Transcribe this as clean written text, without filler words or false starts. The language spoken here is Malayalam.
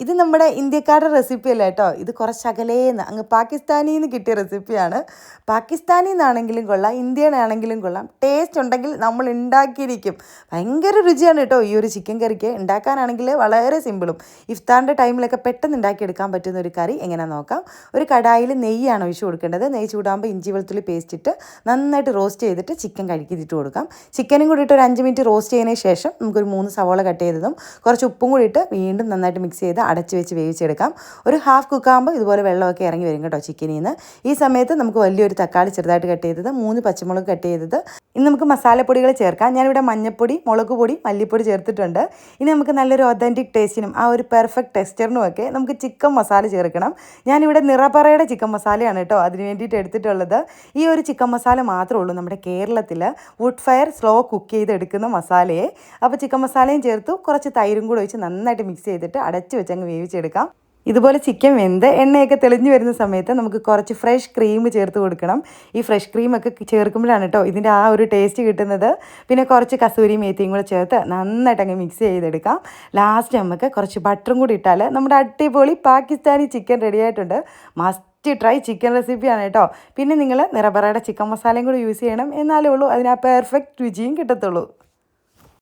ഇത് നമ്മുടെ ഇന്ത്യക്കാരുടെ റെസിപ്പി അല്ല കേട്ടോ. ഇത് കുറച്ച് അകലേന്ന് അങ്ങ് പാകിസ്ഥാനിൽ നിന്ന് കിട്ടിയ റെസിപ്പിയാണ്. പാകിസ്ഥാനിൽ നിന്നാണെങ്കിലും കൊള്ളാം, ഇന്ത്യൻ ആണെങ്കിലും കൊള്ളാം. ടേസ്റ്റ് ഉണ്ടെങ്കിൽ നമ്മൾ ഉണ്ടാക്കിയിരിക്കും. ഭയങ്കര രുചിയാണ് കേട്ടോ ഈ ഒരു ചിക്കൻ കറിക്ക്. ഉണ്ടാക്കാനാണെങ്കിൽ വളരെ സിമ്പിളും ഇഫ്താറിൻ്റെ ടൈമിലൊക്കെ പെട്ടെന്ന് ഉണ്ടാക്കിയെടുക്കാൻ പറ്റുന്ന ഒരു കറി എങ്ങനെയാണെന്ന് നോക്കാം. ഒരു കടായിൽ നെയ്യാണ് ഒഴിച്ച് കൊടുക്കേണ്ടത്. നെയ്യ് ചൂടാകുമ്പോൾ ഇഞ്ചി വെളുത്തുള്ളി പേസ്റ്റ് ഇട്ട് നന്നായിട്ട് റോസ്റ്റ് ചെയ്തിട്ട് ചിക്കൻ കഴുകിയിട്ട് കൊടുക്കാം. ചിക്കനും കൂടി ഇട്ട് ഒരു 5 മിനിറ്റ് റോസ്റ്റ് ചെയ്തതിന് ശേഷം നമുക്കൊരു 3 സവോള കട്ട് ചെയ്തതും കുറച്ച് ഉപ്പും കൂടി ഇട്ട് വീണ്ടും നന്നായിട്ട് മിക്സ് ചെയ്ത് അടച്ച് വെച്ച് വേവിച്ചെടുക്കാം. ഒരു ഹാഫ് കുക്കാകുമ്പോൾ ഇതുപോലെ വെള്ളമൊക്കെ ഇറങ്ങി വരും കേട്ടോ ചിക്കനിൽ നിന്ന്. ഈ സമയത്ത് നമുക്ക് വലിയൊരു തക്കാളി ചെറുതായിട്ട് കട്ട് ചെയ്തത്, 3 പച്ചമുളക് കട്ട് ചെയ്തത്. ഇനി നമുക്ക് മസാലപ്പൊടികൾ ചേർക്കാം. ഞാനിവിടെ മഞ്ഞൾപ്പൊടി, മുളക് പൊടി, മല്ലിപ്പൊടി ചേർത്തിട്ടുണ്ട്. ഇനി നമുക്ക് നല്ലൊരു ഒതൻറ്റിക് ടേസ്റ്റിനും ആ ഒരു പെർഫെക്റ്റ് ടെക്സ്ചറിനും ഒക്കെ നമുക്ക് ചിക്കൻ മസാല ചേർക്കണം. ഞാനിവിടെ നിറപറയുടെ ചിക്കൻ മസാലയാണ് കേട്ടോ അതിന് വേണ്ടിയിട്ട് എടുത്തിട്ടുള്ളത്. ഈ ഒരു ചിക്കൻ മസാല മാത്രമേ ഉള്ളൂ നമ്മുടെ കേരളത്തിൽ വുഡ് ഫയർ സ്ലോ കുക്ക് ചെയ്തെടുക്കുന്ന മസാലയെ. അപ്പോൾ ചിക്കൻ മസാലയും ചേർത്തു, കുറച്ച് തൈരും കൂടെ ഒഴിച്ച് നന്നായിട്ട് മിക്സ് ചെയ്തിട്ട് അടച്ച് വെച്ച് അങ്ങ് വേവിച്ചെടുക്കാം. ഇതുപോലെ ചിക്കൻ വെന്ത് എണ്ണയൊക്കെ തെളിഞ്ഞു വരുന്ന സമയത്ത് നമുക്ക് കുറച്ച് ഫ്രഷ് ക്രീം ചേർത്ത് കൊടുക്കണം. ഈ ഫ്രഷ് ക്രീമൊക്കെ ചേർക്കുമ്പോഴാണ് കേട്ടോ ഇതിൻ്റെ ആ ഒരു ടേസ്റ്റ് കിട്ടുന്നത്. പിന്നെ കുറച്ച് കസൂരി മേത്തിയും കൂടെ ചേർത്ത് നന്നായിട്ട് അങ്ങ് മിക്സ് ചെയ്തെടുക്കാം. ലാസ്റ്റ് നമുക്ക് കുറച്ച് ബട്ടറും കൂടി ഇട്ടാൽ നമ്മുടെ അടിപൊളി പാകിസ്ഥാനി ചിക്കൻ റെഡി ആയിട്ടുണ്ട്. മസ്റ്റ് ട്രൈ ചിക്കൻ റെസിപ്പിയാണ് കേട്ടോ. പിന്നെ നിങ്ങൾ നിറബറയുടെ ചിക്കൻ മസാലയും കൂടി യൂസ് ചെയ്യണം, എന്നാലേ ഉള്ളൂ അതിന് ആ പെർഫെക്റ്റ് രുചിയും കിട്ടത്തുള്ളൂ.